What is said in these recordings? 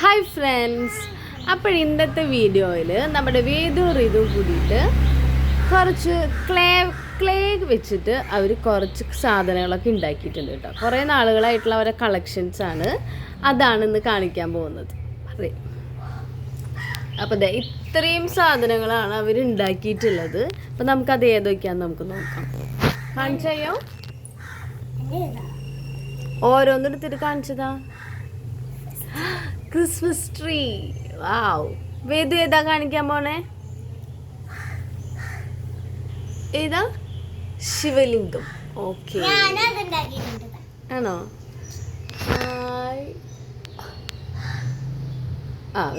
Hi friends, അപ്പോൾ ഇന്നത്തെ വീഡിയോയിൽ നമ്മുടെ വേദു റിതു കൂടിയിട്ട് കുറച്ച് ക്ലേ വെച്ചിട്ട് അവർ കുറച്ച് സാധനങ്ങളൊക്കെ ഉണ്ടാക്കിയിട്ടുണ്ട് കേട്ടോ. കുറേ നാളുകളായിട്ടുള്ള അവരുടെ കളക്ഷൻസാണ്, അതാണ് ഇന്ന് കാണിക്കാൻ പോകുന്നത്. അപ്പോൾ ദേ ഇത്രയും സാധനങ്ങളാണ് അവർ ഉണ്ടാക്കിയിട്ടുള്ളത്. അപ്പോൾ നമുക്കത് ഏതൊക്കെയാണെന്ന് നമുക്ക് നോക്കാം. കാണിച്ചോ, ഓരോന്നെടുത്തിട്ട് കാണിച്ചതാ. ക്രിസ്മസ് ട്രീ, വാവ്. വേദു ഏതാ കാണിക്കാൻ പോണേ? ഏതാ? ശിവലിംഗം. ഓക്കെ, ആണോ?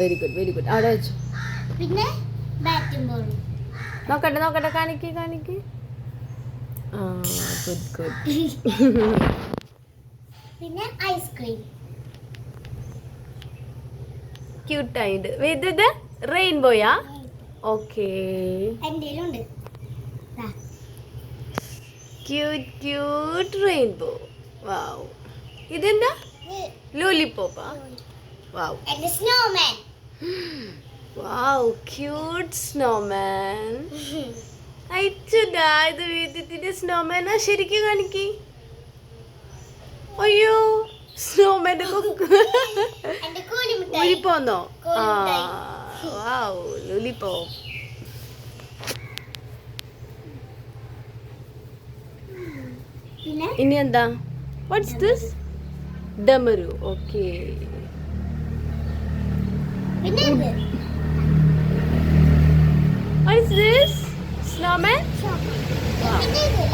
Very good very good. അവിടെ വെച്ചു. പിന്നെ നോക്കട്ടെ കാണിക്ക്. Good good. പിന്നെ ഐസ്ക്രീം ക്യൂട്ടായിട്ട്. ഇത് റെയിൻബോയാ? ഓക്കെ, എന്റെയിലുണ്ട്. Cute rainbow. വാവ്. ഇതെന്താ? ലോലിപോപ്പാ? വാവ്. എന്റെ സ്നോമാൻ. Wow, cute snowman. അയച്ചുടാ, ഇത് വീട്ടിന്റെ സ്നോമാനാ? ശരിക്കും കാണിക്ക്. അയ്യോ, സ്നോമാൻ്റെ ഊരിപ്പോന്നോ? വാവ്, ലോലിപോപ്പ്. ഇനി എന്താ? What's this? Damaru. Okay. What is this? Snowman?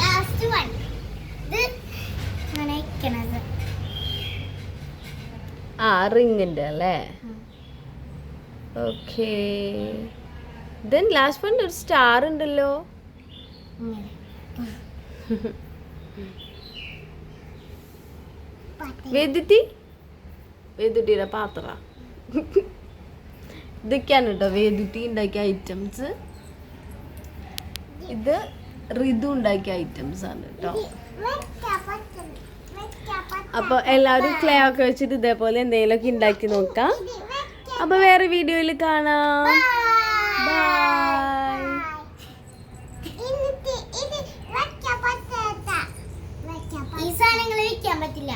Last one. റിങ്ങിൻ്റെ അല്ലേ? ഓക്കെ. ദെൻ ലാസ്റ്റ് വൺ ഒരു സ്റ്റാർ ഉണ്ടല്ലോ. വേദുട്ടിയുടെ പാത്ര. ഇതൊക്കെയാണ് കേട്ടോ വേദുട്ടി ഉണ്ടാക്കിയ ഐറ്റംസ്. ഇത് റിതു ഉണ്ടാക്കിയ ഐറ്റംസ് ആണ് കേട്ടോ. അപ്പോൾ എല്ലാവരും ക്ലേ ഒക്കെ വെച്ചിട്ട് ഇതേപോലെ എന്തെങ്കിലുമൊക്കെ ഉണ്ടാക്കി നോക്കാം. അപ്പോൾ വേറെ വീഡിയോയിൽ കാണാം. ബൈ. ഈ സാധനങ്ങൾ വെക്കാൻ പറ്റില്ല.